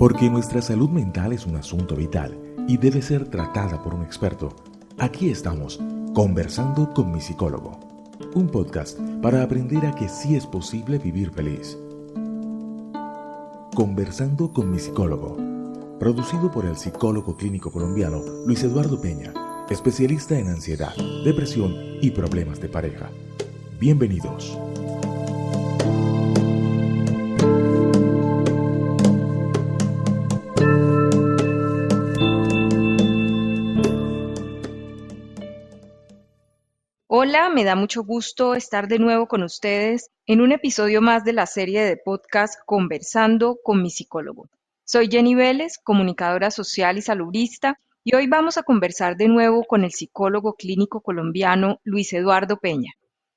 Porque nuestra salud mental es un asunto vital y debe ser tratada por un experto. Aquí estamos, Conversando con mi psicólogo. Un podcast para aprender a que sí es posible vivir feliz. Conversando con mi psicólogo. Producido por el psicólogo clínico colombiano Luis Eduardo Peña, especialista en ansiedad, depresión y problemas de pareja. Bienvenidos. Hola, me da mucho gusto estar de nuevo con ustedes en un episodio más de la serie de podcast Conversando con mi psicólogo. Soy Jenny Vélez, comunicadora social y salubrista, y hoy vamos a conversar de nuevo con el psicólogo clínico colombiano Luis Eduardo Peña.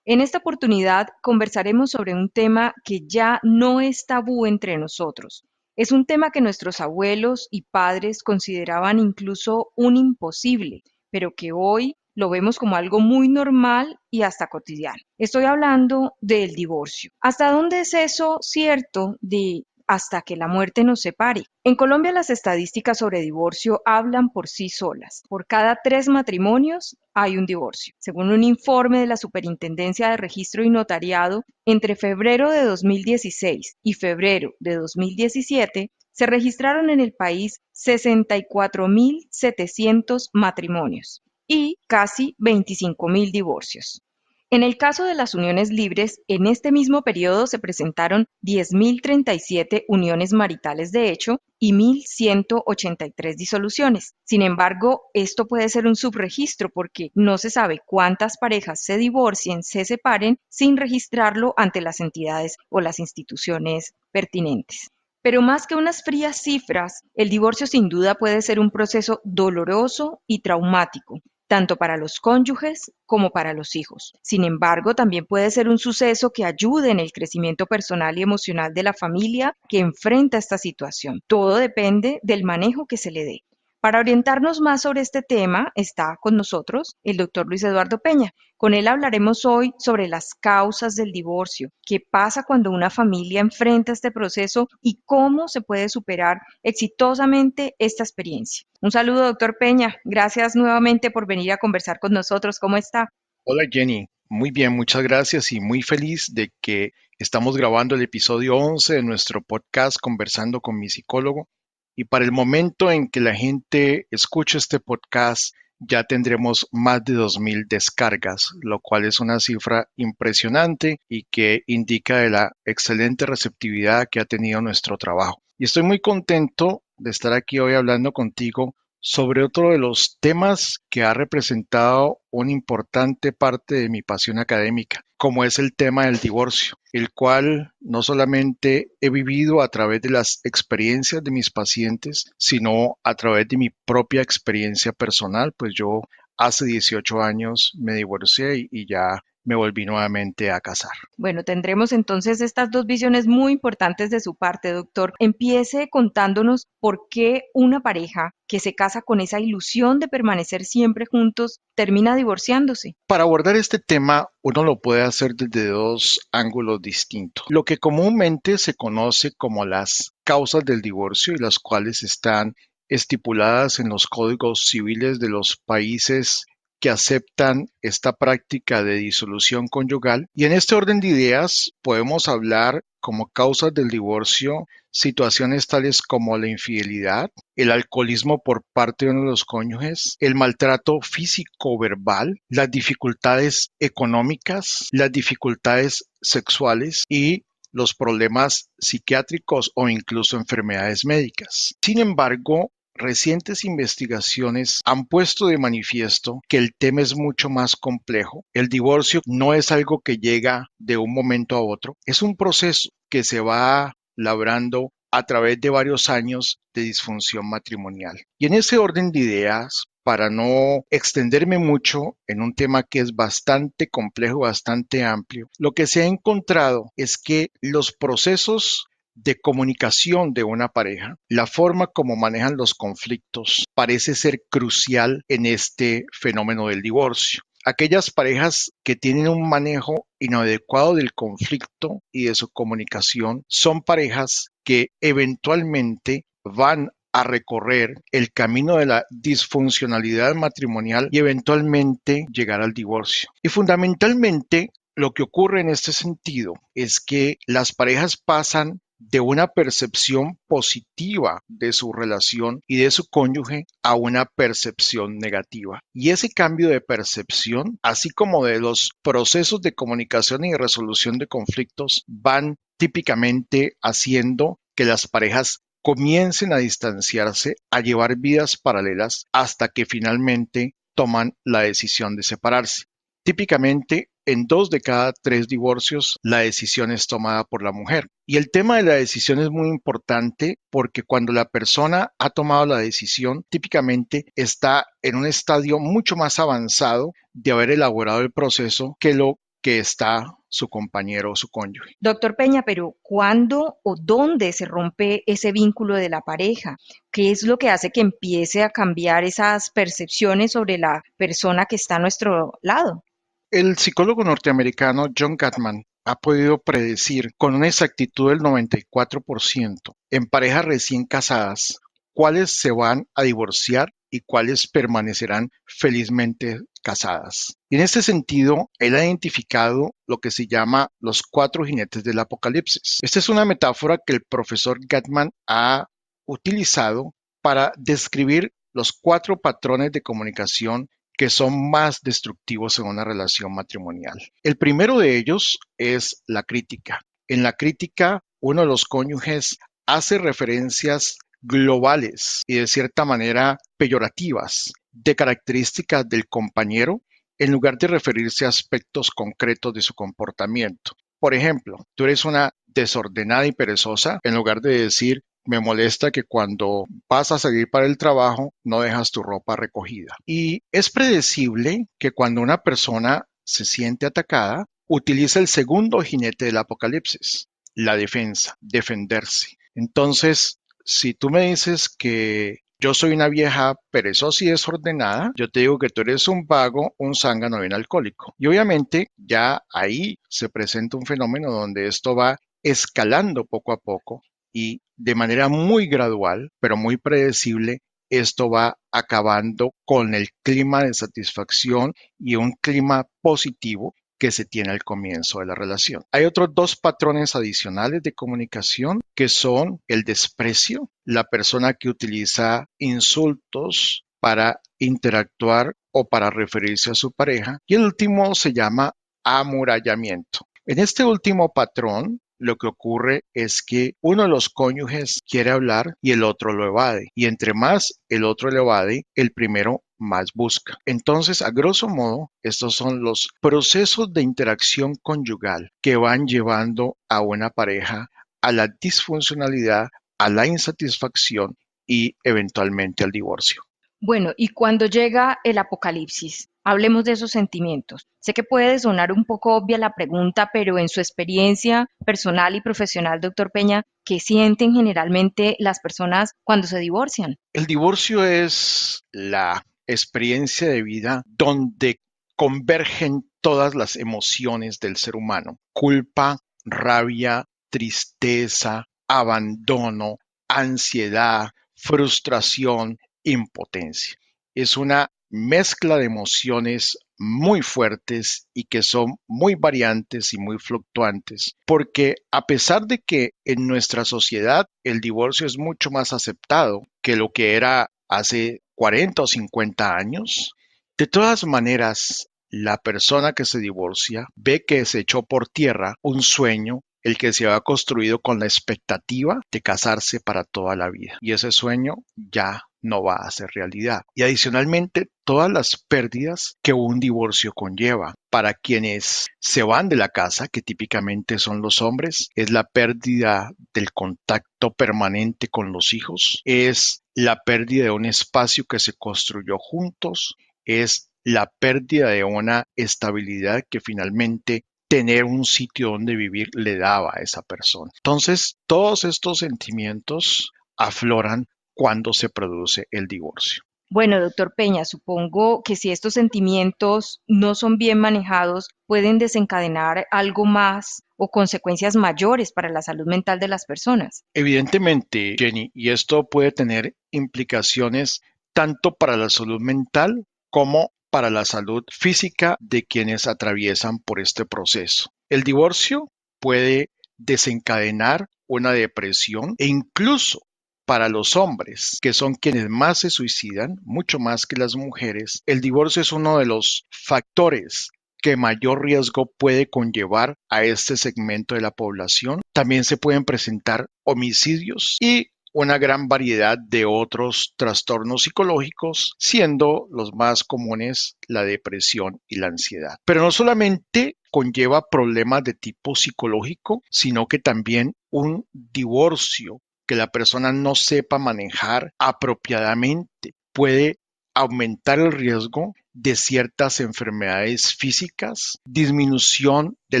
En esta oportunidad conversaremos sobre un tema que ya no es tabú entre nosotros. Es un tema que nuestros abuelos y padres consideraban incluso un imposible, pero que hoy lo vemos como algo muy normal y hasta cotidiano. Estoy hablando del divorcio. ¿Hasta dónde es eso cierto de hasta que la muerte nos separe? En Colombia las estadísticas sobre divorcio hablan por sí solas. Por cada 3 matrimonios hay un divorcio. Según un informe de la Superintendencia de Registro y Notariado, entre febrero de 2016 y febrero de 2017, se registraron en el país 64.700 matrimonios y casi 25.000 divorcios. En el caso de las uniones libres, en este mismo periodo se presentaron 10.037 uniones maritales de hecho y 1.183 disoluciones. Sin embargo, esto puede ser un subregistro porque no se sabe cuántas parejas se divorcien, se separen sin registrarlo ante las entidades o las instituciones pertinentes. Pero más que unas frías cifras, el divorcio sin duda puede ser un proceso doloroso y traumático, tanto para los cónyuges como para los hijos. Sin embargo, también puede ser un suceso que ayude en el crecimiento personal y emocional de la familia que enfrenta esta situación. Todo depende del manejo que se le dé. Para orientarnos más sobre este tema está con nosotros el doctor Luis Eduardo Peña. Con él hablaremos hoy sobre las causas del divorcio, qué pasa cuando una familia enfrenta este proceso y cómo se puede superar exitosamente esta experiencia. Un saludo, doctor Peña. Gracias nuevamente por venir a conversar con nosotros. ¿Cómo está? Hola Jenny, muy bien, muchas gracias y muy feliz de que estamos grabando el episodio 11 de nuestro podcast Conversando con mi psicólogo. Y para el momento en que la gente escuche este podcast, ya tendremos más de 2.000 descargas, lo cual es una cifra impresionante y que indica de la excelente receptividad que ha tenido nuestro trabajo. Y estoy muy contento de estar aquí hoy hablando contigo sobre otro de los temas que ha representado una importante parte de mi pasión académica, como es el tema del divorcio, el cual no solamente he vivido a través de las experiencias de mis pacientes, sino a través de mi propia experiencia personal, pues yo hace 18 años me divorcié y ya me volví nuevamente a casar. Bueno, tendremos entonces estas dos visiones muy importantes de su parte, doctor. Empiece contándonos por qué una pareja que se casa con esa ilusión de permanecer siempre juntos termina divorciándose. Para abordar este tema, uno lo puede hacer desde dos ángulos distintos. Lo que comúnmente se conoce como las causas del divorcio y las cuales están estipuladas en los códigos civiles de los países que aceptan esta práctica de disolución conyugal. Y en este orden de ideas podemos hablar como causas del divorcio situaciones tales como la infidelidad, el alcoholismo por parte de uno de los cónyuges, el maltrato físico-verbal, las dificultades económicas, las dificultades sexuales y los problemas psiquiátricos o incluso enfermedades médicas. Sin embargo, recientes investigaciones han puesto de manifiesto que el tema es mucho más complejo. El divorcio no es algo que llega de un momento a otro, es un proceso que se va labrando a través de varios años de disfunción matrimonial. Y en ese orden de ideas, para no extenderme mucho en un tema que es bastante complejo, bastante amplio, lo que se ha encontrado es que los procesos de comunicación de una pareja, la forma como manejan los conflictos, parece ser crucial en este fenómeno del divorcio. Aquellas parejas que tienen un manejo inadecuado del conflicto y de su comunicación son parejas que eventualmente van a recorrer el camino de la disfuncionalidad matrimonial y eventualmente llegar al divorcio. Y fundamentalmente lo que ocurre en este sentido es que las parejas pasan de una percepción positiva de su relación y de su cónyuge a una percepción negativa. Y ese cambio de percepción, así como de los procesos de comunicación y resolución de conflictos, van típicamente haciendo que las parejas comiencen a distanciarse, a llevar vidas paralelas hasta que finalmente toman la decisión de separarse. Típicamente, en 2 de cada 3 divorcios, la decisión es tomada por la mujer. Y el tema de la decisión es muy importante porque cuando la persona ha tomado la decisión, típicamente está en un estadio mucho más avanzado de haber elaborado el proceso que lo que está su compañero o su cónyuge. Doctor Peña, pero ¿cuándo o dónde se rompe ese vínculo de la pareja? ¿Qué es lo que hace que empiece a cambiar esas percepciones sobre la persona que está a nuestro lado? El psicólogo norteamericano John Gottman ha podido predecir con una exactitud del 94% en parejas recién casadas cuáles se van a divorciar y cuáles permanecerán felizmente casadas. Y en este sentido, él ha identificado lo que se llama los 4 jinetes del apocalipsis. Esta es una metáfora que el profesor Gottman ha utilizado para describir los 4 patrones de comunicación que son más destructivos en una relación matrimonial. El primero de ellos es la crítica. En la crítica, uno de los cónyuges hace referencias globales y de cierta manera peyorativas de características del compañero en lugar de referirse a aspectos concretos de su comportamiento. Por ejemplo, tú eres una desordenada y perezosa, en lugar de decir me molesta que cuando vas a salir para el trabajo no dejas tu ropa recogida. Y es predecible que cuando una persona se siente atacada, utiliza el segundo jinete del apocalipsis, la defensa, defenderse. Entonces, si tú me dices que yo soy una vieja perezosa y desordenada, yo te digo que tú eres un vago, un zángano y un alcohólico. Y obviamente ya ahí se presenta un fenómeno donde esto va escalando poco a poco y de manera muy gradual, pero muy predecible, esto va acabando con el clima de satisfacción y un clima positivo que se tiene al comienzo de la relación. Hay otros 2 patrones adicionales de comunicación que son el desprecio, la persona que utiliza insultos para interactuar o para referirse a su pareja, y el último se llama amurallamiento. En este último patrón, lo que ocurre es que uno de los cónyuges quiere hablar y el otro lo evade. Y entre más el otro lo evade, el primero más busca. Entonces, a grosso modo, estos son los procesos de interacción conyugal que van llevando a una pareja a la disfuncionalidad, a la insatisfacción y eventualmente al divorcio. Bueno, y cuando llega el apocalipsis, hablemos de esos sentimientos. Sé que puede sonar un poco obvia la pregunta, pero en su experiencia personal y profesional, doctor Peña, ¿qué sienten generalmente las personas cuando se divorcian? El divorcio es la experiencia de vida donde convergen todas las emociones del ser humano: culpa, rabia, tristeza, abandono, ansiedad, frustración, impotencia. Es una mezcla de emociones muy fuertes y que son muy variantes y muy fluctuantes, porque a pesar de que en nuestra sociedad el divorcio es mucho más aceptado que lo que era hace 40 o 50 años, de todas maneras, la persona que se divorcia ve que se echó por tierra un sueño, el que se había construido con la expectativa de casarse para toda la vida. Y ese sueño ya no va a ser realidad. Y adicionalmente, todas las pérdidas que un divorcio conlleva. Para quienes se van de la casa, que típicamente son los hombres, es la pérdida del contacto permanente con los hijos, es la pérdida de un espacio que se construyó juntos, es la pérdida de una estabilidad que finalmente tener un sitio donde vivir le daba a esa persona. Entonces, todos estos sentimientos afloran cuando se produce el divorcio. Bueno, doctor Peña, supongo que si estos sentimientos no son bien manejados, pueden desencadenar algo más o consecuencias mayores para la salud mental de las personas. Evidentemente, Jenny, y esto puede tener implicaciones tanto para la salud mental como para la salud física de quienes atraviesan por este proceso. El divorcio puede desencadenar una depresión e incluso para los hombres, que son quienes más se suicidan, mucho más que las mujeres, el divorcio es uno de los factores que mayor riesgo puede conllevar a este segmento de la población. También se pueden presentar homicidios y una gran variedad de otros trastornos psicológicos, siendo los más comunes la depresión y la ansiedad. Pero no solamente conlleva problemas de tipo psicológico, sino que también un divorcio que la persona no sepa manejar apropiadamente puede aumentar el riesgo de ciertas enfermedades físicas, disminución de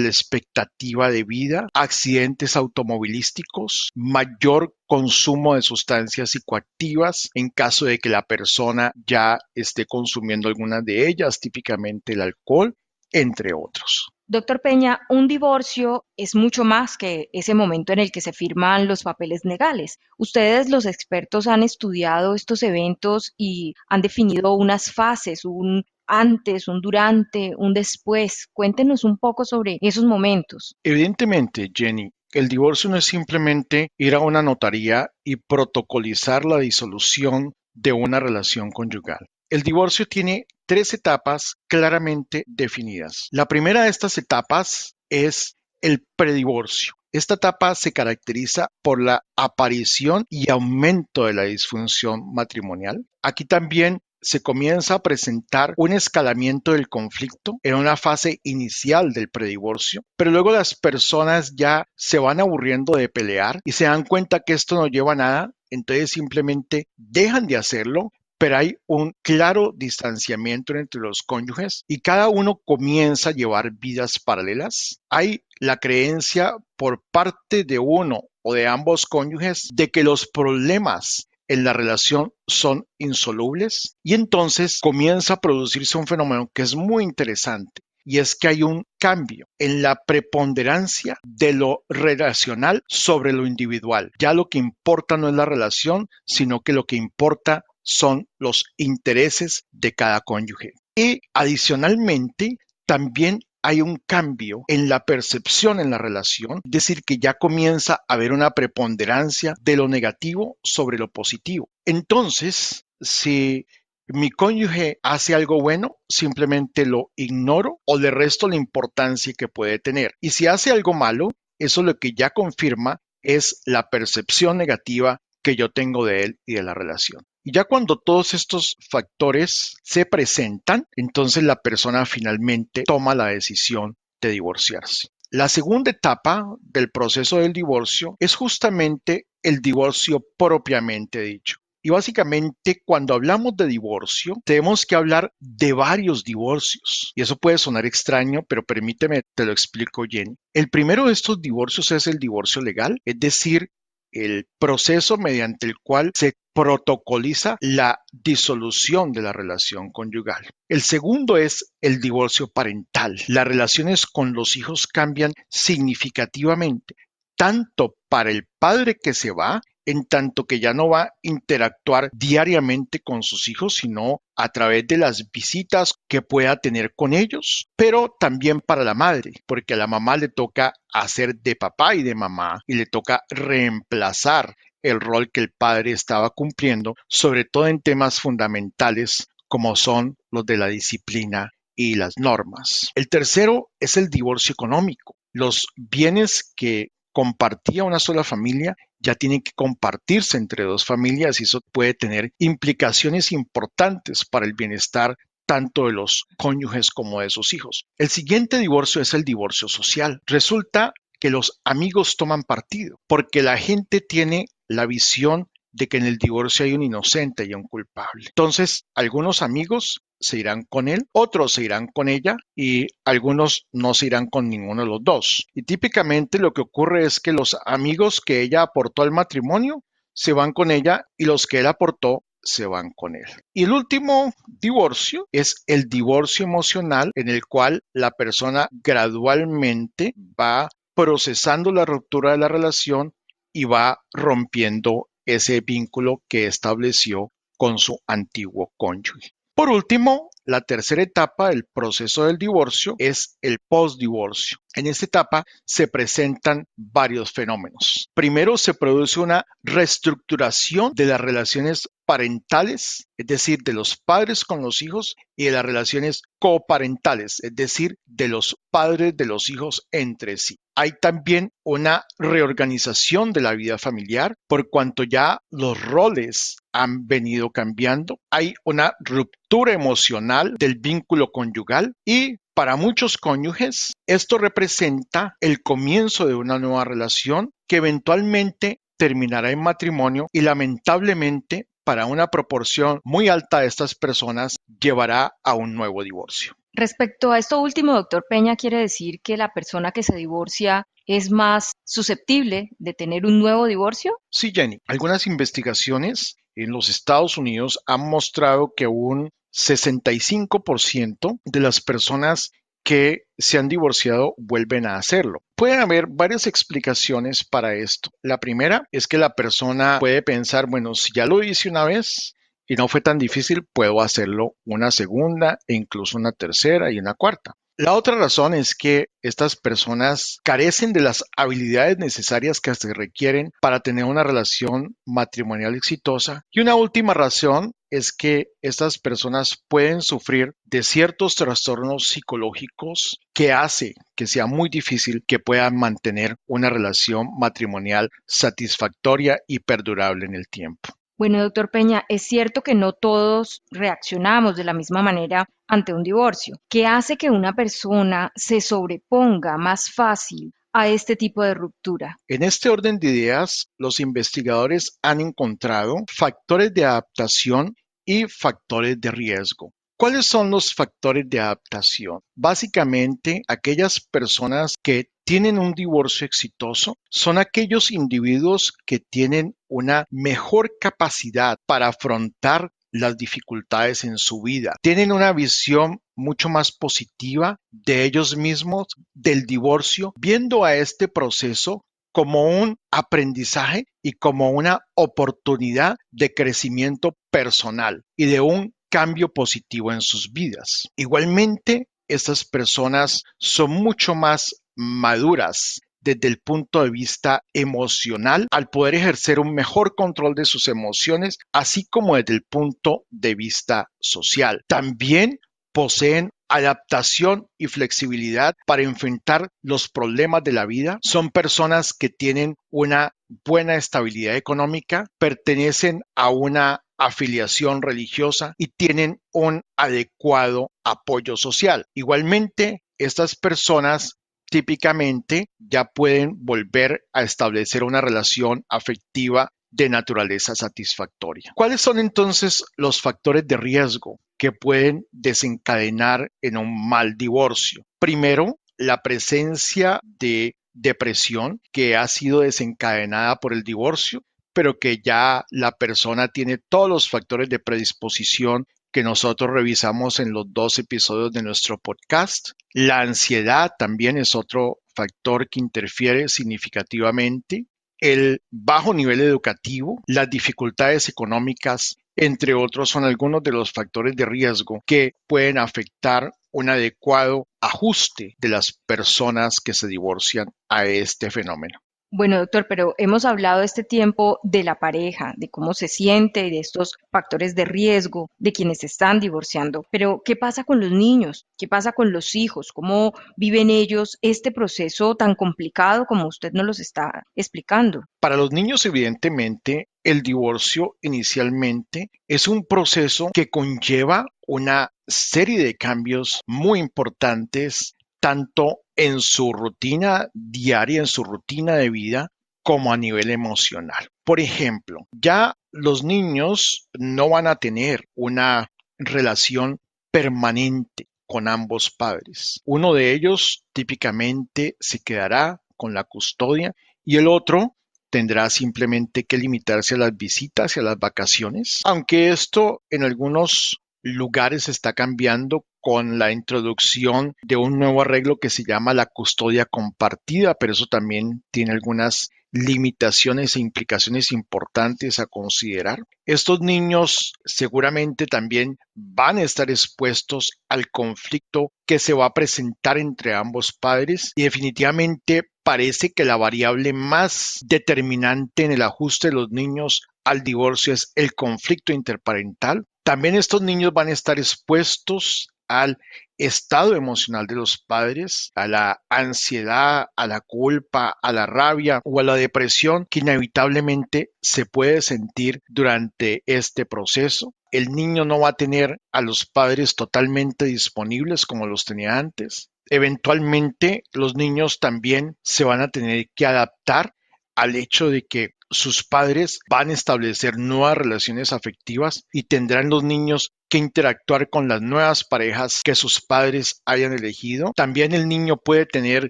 la expectativa de vida, accidentes automovilísticos, mayor consumo de sustancias psicoactivas en caso de que la persona ya esté consumiendo algunas de ellas, típicamente el alcohol, entre otros. Doctor Peña, un divorcio es mucho más que ese momento en el que se firman los papeles legales. Ustedes, los expertos, han estudiado estos eventos y han definido unas fases, un antes, un durante, un después. Cuéntenos un poco sobre esos momentos. Evidentemente, Jenny, el divorcio no es simplemente ir a una notaría y protocolizar la disolución de una relación conyugal. El divorcio tiene tres etapas claramente definidas. La primera de estas etapas es el predivorcio. Esta etapa se caracteriza por la aparición y aumento de la disfunción matrimonial. Aquí también se comienza a presentar un escalamiento del conflicto en una fase inicial del predivorcio, pero luego las personas ya se van aburriendo de pelear y se dan cuenta que esto no lleva a nada, entonces simplemente dejan de hacerlo, pero hay un claro distanciamiento entre los cónyuges y cada uno comienza a llevar vidas paralelas. Hay la creencia por parte de uno o de ambos cónyuges de que los problemas en la relación son insolubles y entonces comienza a producirse un fenómeno que es muy interesante y es que hay un cambio en la preponderancia de lo relacional sobre lo individual. Ya lo que importa no es la relación, sino que lo que importa son los intereses de cada cónyuge. Y adicionalmente, también hay un cambio en la percepción en la relación, es decir, que ya comienza a haber una preponderancia de lo negativo sobre lo positivo. Entonces, si mi cónyuge hace algo bueno, simplemente lo ignoro o le resto la importancia que puede tener. Y si hace algo malo, eso lo que ya confirma es la percepción negativa que yo tengo de él y de la relación. Y ya cuando todos estos factores se presentan, entonces la persona finalmente toma la decisión de divorciarse. La segunda etapa del proceso del divorcio es justamente el divorcio propiamente dicho. Y básicamente cuando hablamos de divorcio, tenemos que hablar de varios divorcios. Y eso puede sonar extraño, pero permíteme, te lo explico, Jenny. El primero de estos divorcios es el divorcio legal, es decir, el proceso mediante el cual se protocoliza la disolución de la relación conyugal. El segundo es el divorcio parental. Las relaciones con los hijos cambian significativamente, tanto para el padre que se va, en tanto que ya no va a interactuar diariamente con sus hijos, sino a través de las visitas que pueda tener con ellos, pero también para la madre, porque a la mamá le toca hacer de papá y de mamá y le toca reemplazar el rol que el padre estaba cumpliendo, sobre todo en temas fundamentales como son los de la disciplina y las normas. El tercero es el divorcio económico. Los bienes que compartía una sola familia ya tienen que compartirse entre dos familias y eso puede tener implicaciones importantes para el bienestar tanto de los cónyuges como de sus hijos. El siguiente divorcio es el divorcio social. Resulta que los amigos toman partido porque la gente tiene la visión de que en el divorcio hay un inocente y un culpable. Entonces, algunos amigos se irán con él, otros se irán con ella y algunos no se irán con ninguno de los dos. Y típicamente lo que ocurre es que los amigos que ella aportó al matrimonio se van con ella y los que él aportó se van con él. Y el último divorcio es el divorcio emocional, en el cual la persona gradualmente va procesando la ruptura de la relación y va rompiendo ese vínculo que estableció con su antiguo cónyuge. Por último, la tercera etapa del proceso del divorcio es el postdivorcio. En esta etapa se presentan varios fenómenos. Primero, se produce una reestructuración de las relaciones parentales, es decir, de los padres con los hijos, y de las relaciones coparentales, es decir, de los padres de los hijos entre sí. Hay también una reorganización de la vida familiar por cuanto ya los roles han venido cambiando. Hay una ruptura emocional del vínculo conyugal y para muchos cónyuges esto representa el comienzo de una nueva relación que eventualmente terminará en matrimonio y lamentablemente para una proporción muy alta de estas personas llevará a un nuevo divorcio. Respecto a esto último, doctor Peña, ¿quiere decir que la persona que se divorcia es más susceptible de tener un nuevo divorcio? Sí, Jenny. Algunas investigaciones en los Estados Unidos han mostrado que un 65% de las personas que se han divorciado vuelven a hacerlo. Pueden haber varias explicaciones para esto. La primera es que la persona puede pensar, bueno, si ya lo hice una vez y no fue tan difícil, puedo hacerlo una segunda e incluso una tercera y una cuarta. La otra razón es que estas personas carecen de las habilidades necesarias que se requieren para tener una relación matrimonial exitosa. Y una última razón es que estas personas pueden sufrir de ciertos trastornos psicológicos que hace que sea muy difícil que puedan mantener una relación matrimonial satisfactoria y perdurable en el tiempo. Bueno, doctor Peña, es cierto que no todos reaccionamos de la misma manera ante un divorcio. ¿Qué hace que una persona se sobreponga más fácil a este tipo de ruptura? En este orden de ideas, los investigadores han encontrado factores de adaptación y factores de riesgo. ¿Cuáles son los factores de adaptación? Básicamente, aquellas personas que tienen un divorcio exitoso son aquellos individuos que tienen una mejor capacidad para afrontar las dificultades en su vida. Tienen una visión mucho más positiva de ellos mismos, del divorcio, viendo a este proceso como un aprendizaje y como una oportunidad de crecimiento personal y de un cambio positivo en sus vidas. Igualmente, estas personas son mucho más maduras desde el punto de vista emocional al poder ejercer un mejor control de sus emociones, así como desde el punto de vista social. También poseen adaptación y flexibilidad para enfrentar los problemas de la vida. Son personas que tienen una buena estabilidad económica, pertenecen a una afiliación religiosa y tienen un adecuado apoyo social. Igualmente, estas personas típicamente ya pueden volver a establecer una relación afectiva de naturaleza satisfactoria. ¿Cuáles son entonces los factores de riesgo que pueden desencadenar en un mal divorcio? Primero, la presencia de depresión que ha sido desencadenada por el divorcio, pero que ya la persona tiene todos los factores de predisposición que nosotros revisamos en los 2 episodios de nuestro podcast. La ansiedad también es otro factor que interfiere significativamente. El bajo nivel educativo, las dificultades económicas, entre otros, son algunos de los factores de riesgo que pueden afectar un adecuado ajuste de las personas que se divorcian a este fenómeno. Bueno, doctor, pero hemos hablado este tiempo de la pareja, de cómo se siente y de estos factores de riesgo de quienes se están divorciando. Pero, ¿qué pasa con los niños? ¿Qué pasa con los hijos? ¿Cómo viven ellos este proceso tan complicado como usted nos los está explicando? Para los niños, evidentemente, el divorcio inicialmente es un proceso que conlleva una serie de cambios muy importantes, tanto en su rutina diaria, en su rutina de vida, como a nivel emocional. Por ejemplo, ya los niños no van a tener una relación permanente con ambos padres. Uno de ellos típicamente se quedará con la custodia y el otro tendrá simplemente que limitarse a las visitas y a las vacaciones, aunque esto en algunos lugares está cambiando con la introducción de un nuevo arreglo que se llama la custodia compartida, pero eso también tiene algunas limitaciones e implicaciones importantes a considerar. Estos niños seguramente también van a estar expuestos al conflicto que se va a presentar entre ambos padres y definitivamente parece que la variable más determinante en el ajuste de los niños al divorcio es el conflicto interparental. También estos niños van a estar expuestos al estado emocional de los padres, a la ansiedad, a la culpa, a la rabia o a la depresión que inevitablemente se puede sentir durante este proceso. El niño no va a tener a los padres totalmente disponibles como los tenía antes. Eventualmente, los niños también se van a tener que adaptar al hecho de que sus padres van a establecer nuevas relaciones afectivas y tendrán los niños que interactuar con las nuevas parejas que sus padres hayan elegido. También el niño puede tener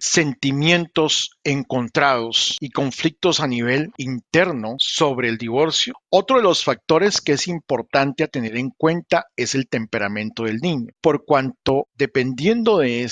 sentimientos encontrados y conflictos a nivel interno sobre el divorcio. Otro de los factores que es importante a tener en cuenta es el temperamento del niño, por cuanto dependiendo de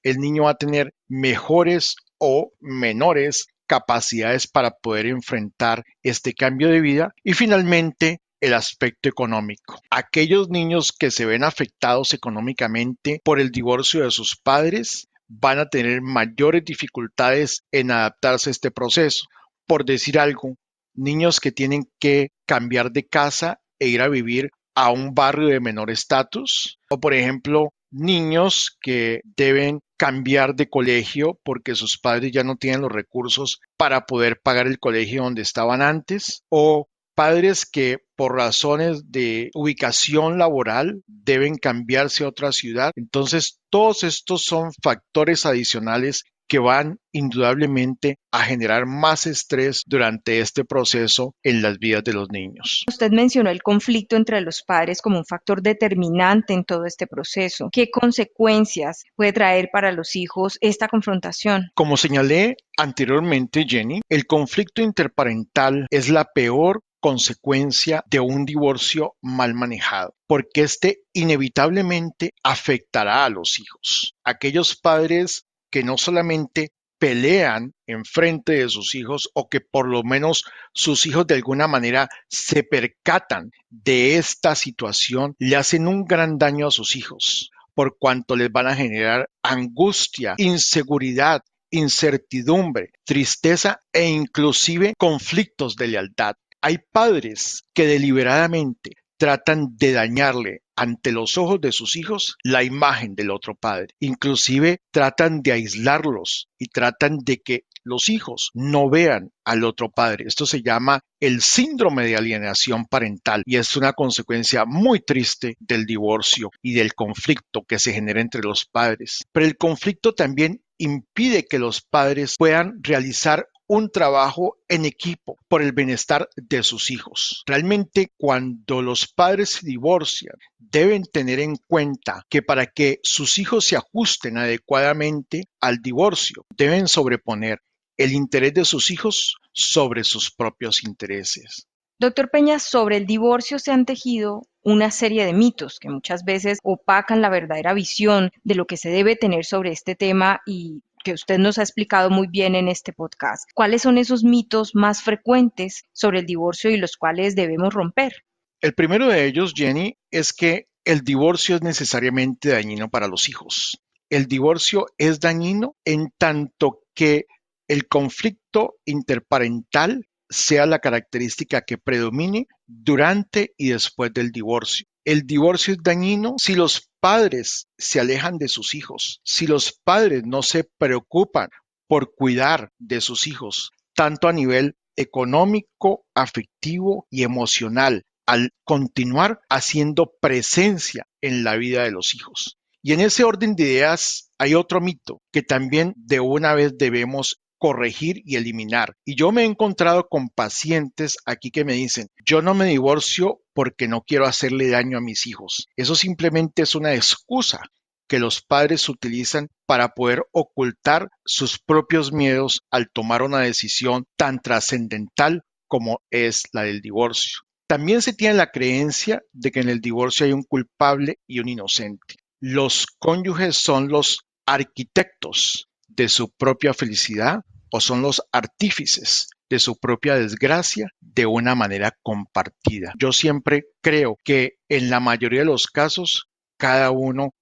el niño va a tener mejores o menores capacidades para poder enfrentar este cambio de vida. Y finalmente, el aspecto económico. Aquellos niños que se ven afectados económicamente por el divorcio de sus padres van a tener mayores dificultades en adaptarse a este proceso. Por decir algo, niños que tienen que cambiar de casa e ir a vivir a un barrio de menor estatus, o por ejemplo, niños que deben cambiar de colegio porque sus padres ya no tienen los recursos para poder pagar el colegio donde estaban antes, o padres que por razones de ubicación laboral deben cambiarse a otra ciudad. Entonces, todos estos son factores adicionales que van indudablemente a generar más estrés durante este proceso en las vidas de los niños. Usted mencionó el conflicto entre los padres como un factor determinante en todo este proceso. ¿Qué consecuencias puede traer para los hijos esta confrontación? Como señalé anteriormente, Jenny, el conflicto interparental es la peor consecuencia de un divorcio mal manejado, porque este inevitablemente afectará a los hijos. Aquellos padres que no solamente pelean en frente de sus hijos o que por lo menos sus hijos de alguna manera se percatan de esta situación, le hacen un gran daño a sus hijos, por cuanto les van a generar angustia, inseguridad, incertidumbre, tristeza e inclusive conflictos de lealtad. Hay padres que deliberadamente tratan de dañarle ante los ojos de sus hijos la imagen del otro padre. Inclusive tratan de aislarlos y tratan de que los hijos no vean al otro padre. Esto se llama el síndrome de alienación parental y es una consecuencia muy triste del divorcio y del conflicto que se genera entre los padres. Pero el conflicto también impide que los padres puedan realizar un trabajo en equipo por el bienestar de sus hijos. Realmente, cuando los padres se divorcian, deben tener en cuenta que para que sus hijos se ajusten adecuadamente al divorcio, deben sobreponer el interés de sus hijos sobre sus propios intereses. Doctor Peña, sobre el divorcio se han tejido una serie de mitos que muchas veces opacan la verdadera visión de lo que se debe tener sobre este tema y que usted nos ha explicado muy bien en este podcast. ¿Cuáles son esos mitos más frecuentes sobre el divorcio y los cuales debemos romper? El primero de ellos, Jenny, es que el divorcio es necesariamente dañino para los hijos. El divorcio es dañino en tanto que el conflicto interparental sea la característica que predomine durante y después del divorcio. El divorcio es dañino si los padres se alejan de sus hijos, si los padres no se preocupan por cuidar de sus hijos, tanto a nivel económico, afectivo y emocional, al continuar haciendo presencia en la vida de los hijos. Y en ese orden de ideas hay otro mito que también de una vez debemos corregir y eliminar. Y yo me he encontrado con pacientes aquí que me dicen, yo no me divorcio porque no quiero hacerle daño a mis hijos. Eso simplemente es una excusa que los padres utilizan para poder ocultar sus propios miedos al tomar una decisión tan trascendental como es la del divorcio. También se tiene la creencia de que en el divorcio hay un culpable y un inocente. Los cónyuges son los arquitectos de su propia felicidad o son los artífices de su propia desgracia de una manera compartida. Yo siempre creo que en la mayoría de los casos, cada uno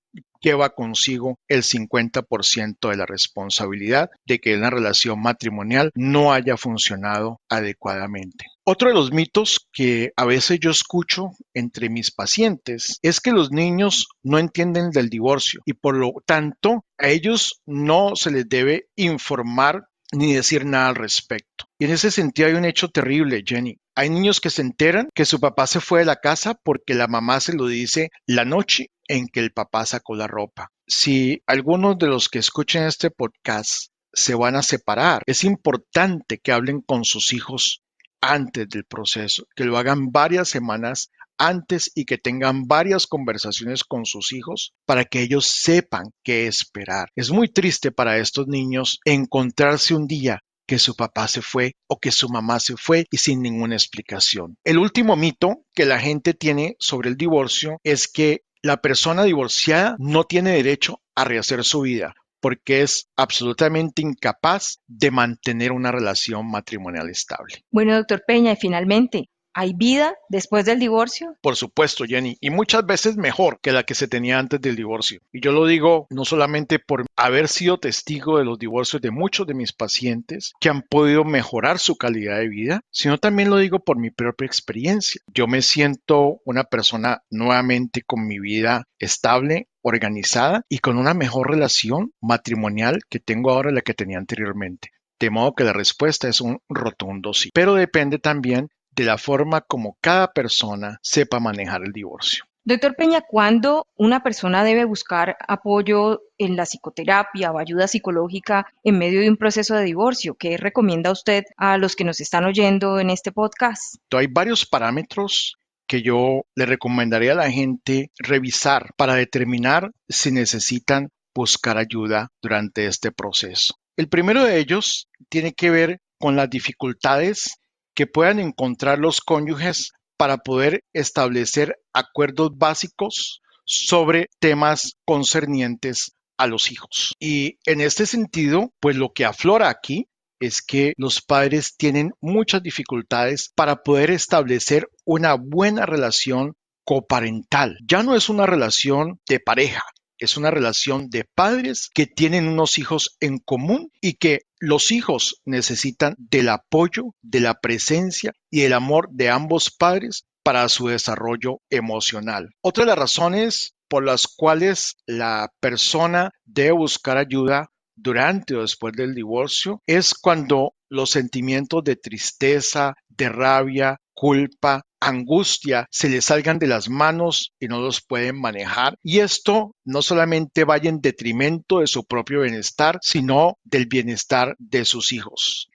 lleva consigo el 50% de la responsabilidad de que una relación matrimonial no haya funcionado adecuadamente. Otro de los mitos que a veces yo escucho entre mis pacientes es que los niños no entienden del divorcio y por lo tanto a ellos no se les debe informar ni decir nada al respecto. Y en ese sentido hay un hecho terrible, Jenny. Hay niños que se enteran que su papá se fue de la casa porque la mamá se lo dice la noche en que el papá sacó la ropa. Si algunos de los que escuchen este podcast se van a separar, es importante que hablen con sus hijos antes del proceso, que lo hagan varias semanas antes y que tengan varias conversaciones con sus hijos para que ellos sepan qué esperar. Es muy triste para estos niños encontrarse un día que su papá se fue o que su mamá se fue y sin ninguna explicación. El último mito que la gente tiene sobre el divorcio es que la persona divorciada no tiene derecho a rehacer su vida porque es absolutamente incapaz de mantener una relación matrimonial estable. Bueno, doctor Peña, y finalmente, ¿hay vida después del divorcio? Por supuesto, Jenny, y muchas veces mejor que la que se tenía antes del divorcio. Y yo lo digo no solamente por haber sido testigo de los divorcios de muchos de mis pacientes que han podido mejorar su calidad de vida, sino también lo digo por mi propia experiencia. Yo me siento una persona nuevamente con mi vida estable, organizada y con una mejor relación matrimonial que tengo ahora de la que tenía anteriormente. De modo que la respuesta es un rotundo sí, pero depende también de la forma como cada persona sepa manejar el divorcio. Doctor Peña, ¿cuándo una persona debe buscar apoyo en la psicoterapia o ayuda psicológica en medio de un proceso de divorcio? ¿Qué recomienda usted a los que nos están oyendo en este podcast? Hay varios parámetros que yo le recomendaría a la gente revisar para determinar si necesitan buscar ayuda durante este proceso. El primero de ellos tiene que ver con las dificultades que puedan encontrar los cónyuges para poder establecer acuerdos básicos sobre temas concernientes a los hijos. Y en este sentido, pues lo que aflora aquí es que los padres tienen muchas dificultades para poder establecer una buena relación coparental. Ya no es una relación de pareja, es una relación de padres que tienen unos hijos en común y que los hijos necesitan del apoyo, de la presencia y el amor de ambos padres para su desarrollo emocional. Otra de las razones por las cuales la persona debe buscar ayuda durante o después del divorcio es cuando los sentimientos de tristeza, de rabia, culpa, angustia se les salgan de las manos y no los pueden manejar. Y esto no solamente vaya en detrimento de su propio bienestar, sino del bienestar de sus hijos.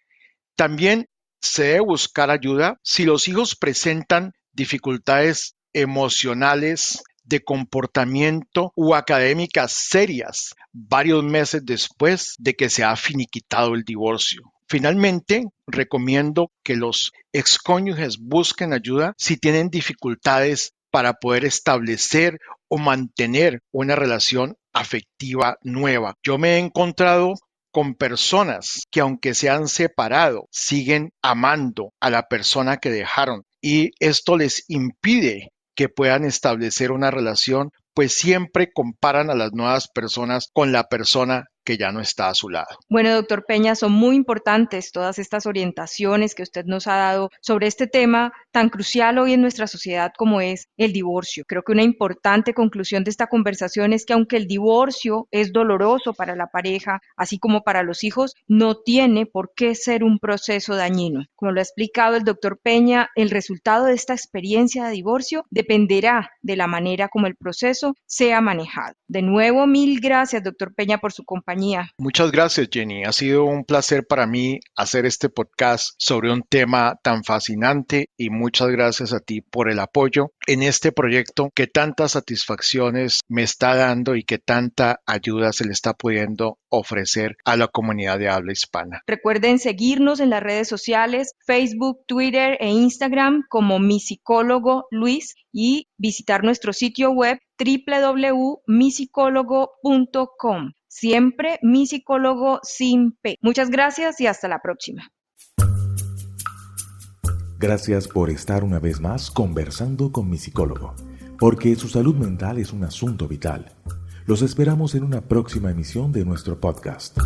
También se debe buscar ayuda si los hijos presentan dificultades emocionales, de comportamiento u académicas serias varios meses después de que se ha finiquitado el divorcio. Finalmente, recomiendo que los excónyuges busquen ayuda si tienen dificultades para poder establecer o mantener una relación afectiva nueva. Yo me he encontrado con personas que aunque se han separado, siguen amando a la persona que dejaron y esto les impide que puedan establecer una relación, pues siempre comparan a las nuevas personas con la persona que ya no está a su lado. Bueno, doctor Peña, son muy importantes todas estas orientaciones que usted nos ha dado sobre este tema tan crucial hoy en nuestra sociedad como es el divorcio. Creo que una importante conclusión de esta conversación es que aunque el divorcio es doloroso para la pareja, así como para los hijos, no tiene por qué ser un proceso dañino. Como lo ha explicado el doctor Peña, el resultado de esta experiencia de divorcio dependerá de la manera como el proceso sea manejado. De nuevo, mil gracias, doctor Peña, por su compañía compañía. Muchas gracias, Jenny. Ha sido un placer para mí hacer este podcast sobre un tema tan fascinante y muchas gracias a ti por el apoyo en este proyecto que tantas satisfacciones me está dando y que tanta ayuda se le está pudiendo ofrecer a la comunidad de habla hispana. Recuerden seguirnos en las redes sociales, Facebook, Twitter e Instagram como Mi Psicólogo Luis y visitar nuestro sitio web www.misicólogo.com. Siempre Mi Psicólogo sin P. Muchas gracias y hasta la próxima. Gracias por estar una vez más conversando con Mi Psicólogo, porque su salud mental es un asunto vital. Los esperamos en una próxima emisión de nuestro podcast.